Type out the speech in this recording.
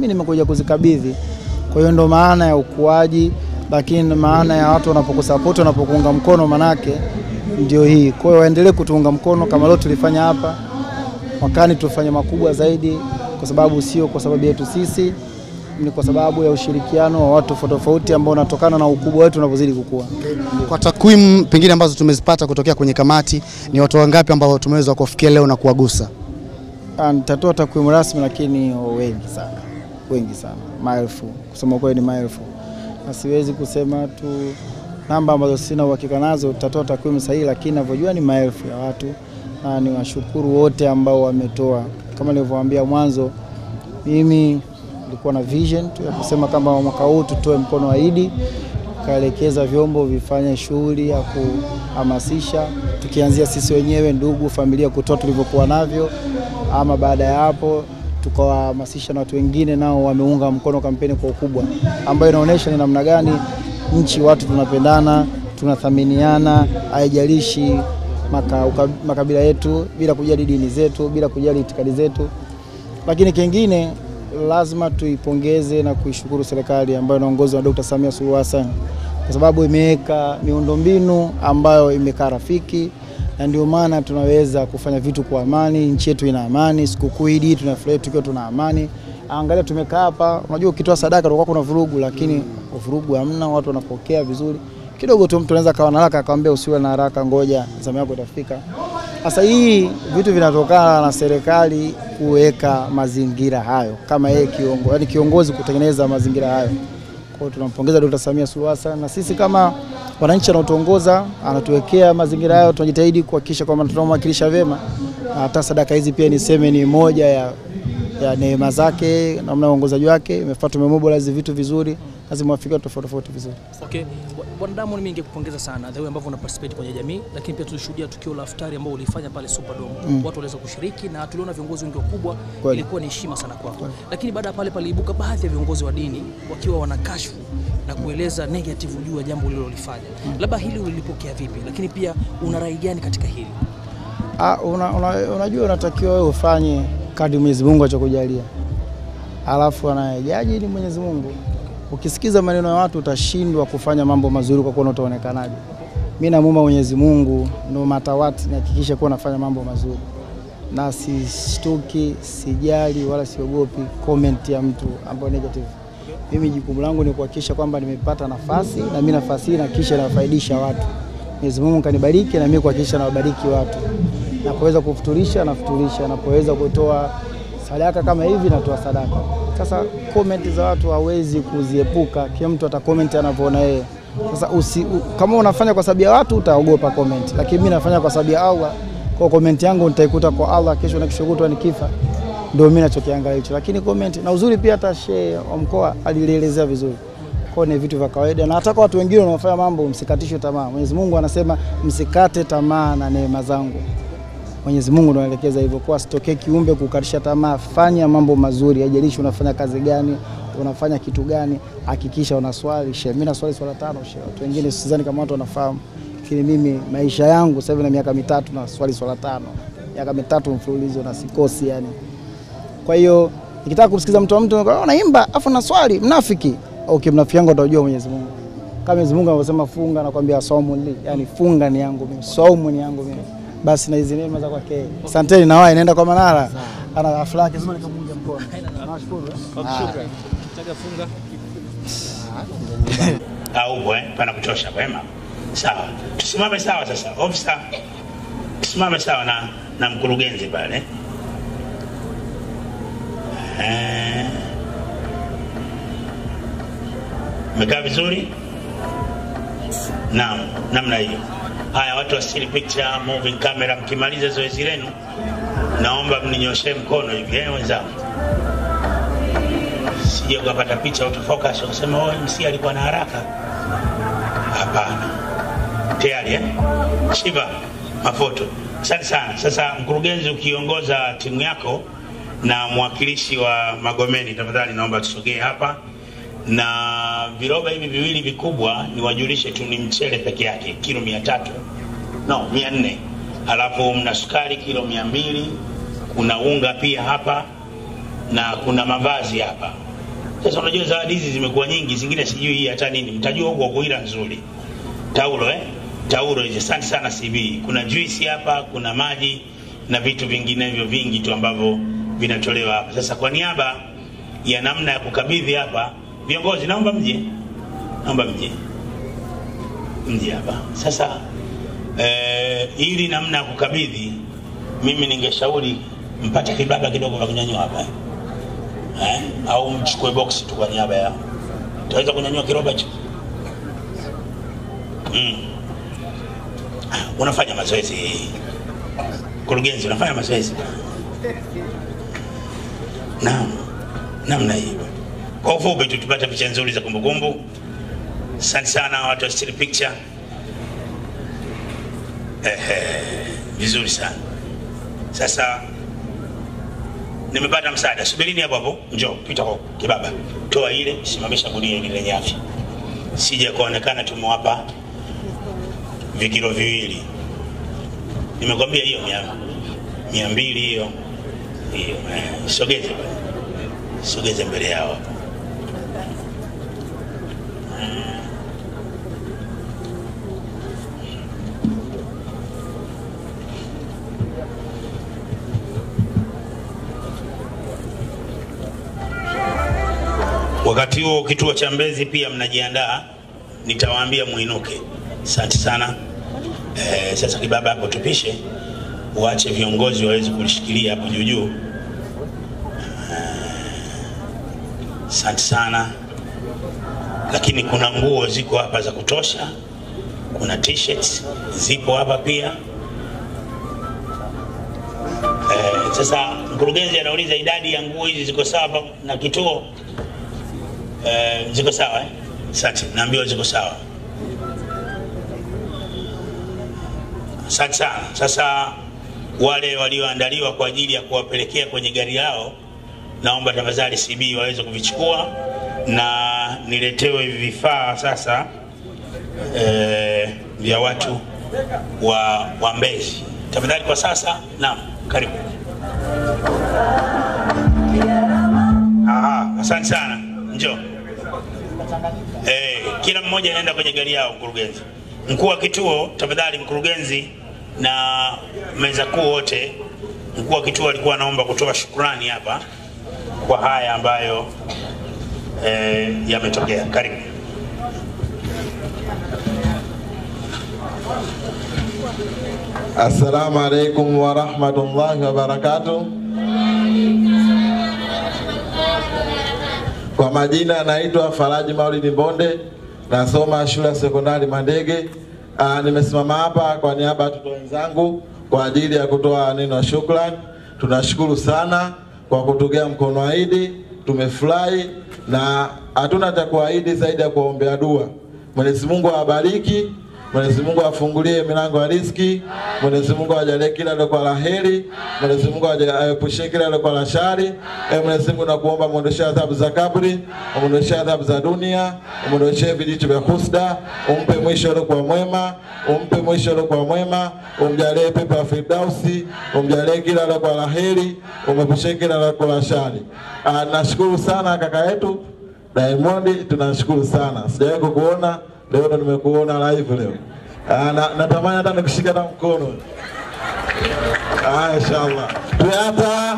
Mimi nimekuja kuzikabidhi. Kwa hiyo ndo maana ya ukuaji, lakini maana ya watu wanapokusupport, wanapokuunga mkono manake ndio hii. Kwa hiyo waendelee kutuunga mkono kama leo tulifanya hapa. Mwakani tufanye makubwa zaidi, kwa sababu sio kwa sababu yetu sisi, ni kwa sababu ya ushirikiano wa watu tofauti ambao unatokana na ukubwa wetu unapozidi kukua. Kwa takwimu pengine ambazo tumezipata kutokea kwenye kamati, ni watu wangapi ambao tumeweza kufikia leo na kuwagusa? Nitatoa takwimu rasmi, lakini wengi sana. Wengi sana, maelfu, kusema kweli ni maelfu. Na siwezi kusema tu namba ambazo sina uhakika nazo, tutatoa takwimu sahihi, lakini ninavyojua ni maelfu ya watu. Na ni washukuru wote ambao wametoa. Kama nilivyowaambia mwanzo, mimi nilikuwa na vision tu ya kusema kama mwaka huu tutoe mkono wa Idi, kaelekeza vyombo vifanye shughuli ya kuhamasisha, tukianzia sisi wenyewe, ndugu, familia, kutoa tulivyokuwa navyo, ama baada ya hapo tukawahamasisha na watu wengine nao wameunga mkono kampeni kwa ukubwa, ambayo inaonyesha ni namna gani nchi watu tunapendana, tunathaminiana, haijalishi makabila yetu, bila kujali dini zetu, bila kujali itikadi zetu. Lakini kingine lazima tuipongeze na kuishukuru serikali ambayo inaongozwa na Dr. Samia Suluhu Hassan, kwa sababu imeweka miundombinu ambayo imekaa rafiki, na ndio maana tunaweza kufanya vitu kwa amani. Nchi yetu ina amani, sikukuu Idi tunafurahi tukiwa tuna amani. Angalia tumekaa hapa, unajua ukitoa sadaka kwa kuna vurugu, lakini vurugu hamna, watu wanapokea vizuri. Kidogo tu mtu anaweza kawa na haraka akamwambia usiwe na haraka, ngoja zamu yako itafika. Sasa hii vitu vinatokana na serikali kuweka mazingira hayo, kama yeye kiongozi, yani kiongozi kutengeneza mazingira hayo. Kwa hiyo tunampongeza Dr. Samia Suluhu Hassan, na sisi kama wananchi anaotuongoza anatuwekea mazingira hayo, tunajitahidi kuhakikisha kwamba tunamwakilisha vyema. Hata sadaka hizi pia niseme ni moja ya neema zake, namna uongozaji wake imefuata, tumemobilize vitu vizuri, lazima wafike tofauti vizuri. Okay, Bwana Diamond, mimi ningekupongeza sana the way ambavyo una participate kwenye jamii, lakini pia tulishuhudia tukio la iftari ambao ulifanya pale Superdome. Watu waliweza kushiriki na tuliona viongozi wengi wakubwa, ilikuwa ni heshima sana kwako. Lakini baada pale paliibuka baadhi ya viongozi wa dini wakiwa wanakashfu na kueleza negative juu ya jambo lile lilofanya. Labda hili ulilipokea vipi? Lakini pia una rai gani katika hili? Unajua unatakiwa wewe ufanye kadri Mwenyezi Mungu atakujalia. Alafu anayejaji ni Mwenyezi Mungu. Ukisikiza maneno ya watu utashindwa kufanya mambo mazuri kwa kuwa utaonekanaje. Mimi namuomba Mwenyezi Mungu no matter what nihakikishe kuwa nafanya mambo mazuri. Na sishtuki, sijali wala siogopi comment ya mtu ambaye negative. Mimi jukumu langu ni kuhakikisha kwamba nimepata nafasi, na mimi nafasi hii kisha nafaidisha watu. Mwenyezi Mungu kanibariki na mimi kuhakikisha nawabariki watu. Napoweza kufuturisha nafuturisha, napoweza kutoa sadaka kama hivi natoa sadaka. Sasa comment za watu hawezi kuziepuka, kila mtu atacomment anavyoona yeye. Sasa kama unafanya kwa sababu ya watu utaogopa comment, lakini mimi nafanya kwa sababu ya Allah. Kwa comment yangu nitaikuta kwa Allah kesho na kesho kutwa nikifa. Ndio mimi ninachokiangalia hicho. Lakini comment na uzuri pia hata shehe wa mkoa alielezea vizuri. Kwa ni vitu vya kawaida, na hata kwa watu wengine wanaofanya mambo msikatishwe tamaa. Mwenyezi Mungu anasema msikate tamaa na neema zangu. Mwenyezi Mungu anaelekeza hivyo, kwa sitokee kiumbe kukatisha tamaa. Fanya mambo mazuri, haijalishi unafanya kazi gani, unafanya kitu gani, hakikisha unaswali. Mimi naswali swala 5 watu wengine sidhani kama watu wanafahamu, lakini mimi maisha yangu sasa hivi na miaka 3 na swali swala 5, miaka 3 mfululizo na sikosi yani. Kwa hiyo nikitaka kumsikiza mtu anaimba afu na swali, mnafiki. Okay, mnafiki yangu atajua Mwenyezi Mungu. Kama Mwenyezi Mungu anasema funga, nakwambia saumu ni, yani funga ni yangu mimi, saumu ni yangu mimi. Basi na hizi neema za kwake. Asanteni na wao inaenda kwa Manara. Ana ghafla yake lazima nikamunga mkono. Nashukuru. Shukrani. Kitaka funga. Pana kuchosha wema. Sawa. Tusimame sawa sasa. Officer. Tusimame sawa na mkurugenzi pale. Mmekaa vizuri? Naam, namna hiyo. Haya, watu wa still picture, moving camera, mkimaliza zoezi lenu naomba mninyoshe mkono hivi wenzangu. Sije ukapata picha autofocus ukasema MC alikuwa na haraka. Hapana. Tayari Shiva mafoto. Asante sana. Sasa mkurugenzi, ukiongoza timu yako na mwakilishi wa Magomeni, tafadhali naomba tusogee hapa. Na viroba hivi viwili vikubwa niwajulishe tu ni mchele peke yake kilo 400. Alafu mna sukari kilo 200, kuna unga pia hapa na kuna mavazi hapa. Sasa unajua zawadi hizi zimekuwa nyingi, zingine sijui hii hata nini. Mtajua huko Kuira nzuri. Taulo taulo hizi. Asante sana CB. Kuna juice hapa, kuna maji na vitu vinginevyo vingi tu ambavyo vinatolewa hapa. Sasa kwa niaba ya namna ya kukabidhi hapa, viongozi naomba mje. Naomba mje. Mje hapa. Sasa ili namna ya kukabidhi, mimi ningeshauri mpate kibaba kidogo vya kunyanyua hapa. Au mchukue box tu kwa niaba ya. Tutaweza kunyanyua kiroba hicho. Unafanya mazoezi. Mkurugenzi unafanya mazoezi. Namna hiyo. Kwa ufupi tu tupate picha nzuri za kumbukumbu. Asante sana watu wa still picture. Vizuri sana. Sasa nimepata msaada. Subirini hapo hapo. Njoo pita kwa kibaba. Toa ile, simamisha gunia ile lenye afya. Sije kuonekana tumewapa vikilo viwili. Nimekwambia hiyo 200 hiyo. Sogeze. Sogeze mbele yao. Wakati huo kituo cha Mbezi pia mnajiandaa, nitawaambia muinuke. Asante sana. Sasa kibaba hapo tupishe, waache viongozi waweze kulishikilia hapo juu juu. Asante sana. Lakini kuna nguo ziko hapa za kutosha. Kuna t-shirts zipo hapa pia. Sasa mkurugenzi anauliza idadi ya nguo hizi ziko sawa na kituo. Ziko sawa Asante, naambiwa ziko sawa. Asante sana. Sasa wale walioandaliwa kwa ajili ya kuwapelekea kwenye gari lao, naomba tafadhali CB waweze kuvichukua na niletewe vifaa sasa vya watu wa Mbezi. Tafadhali kwa sasa. Naam, karibu. Asante sana. Njoo. Kila mmoja anaenda kwenye gari yao mkurugenzi. Mkuu wa kituo, tafadhali mkurugenzi na meza kuu wote. Mkuu wa kituo alikuwa anaomba kutoa shukrani hapa kwa haya ambayo yametokea. Karibu. Assalamu alaikum wa rahmatullahi wa barakatuh. Kwa majina naitwa Faraji Maulidi Mbonde, nasoma shule ya sekondari Mandege. Nimesimama hapa kwa niaba ya watoto wenzangu kwa ajili ya kutoa neno la shukrani. Tunashukuru sana kwa kutugea mkono wa Idi, tumefurahi na hatuna cha kuahidi zaidi ya kuombea dua. Mwenyezi Mungu awabariki, Mwenyezi Mungu afungulie milango ya riziki, Mwenyezi Mungu ajalie kila lolokuwa la heri, Mwenyezi Mungu aepushe kila lolokuwa la shari. Mwenyezi Mungu nakuomba muondoshe adhabu za kabri, muondoshe adhabu za dunia, muondoshe vijicho vya husda, umpe mwisho uliokuwa mwema, umpe mwisho uliokuwa mwema, umjalie pepo ya Firdausi, umjalie kila lolokuwa la heri, umepushe kila lolokuwa la shari. Nashukuru sana kaka yetu Diamond, tunashukuru sana. Sijawahi kukuona, leo ndo nimekuona live leo. Natamani hata nikushika na mkono. Inshallah. Tuata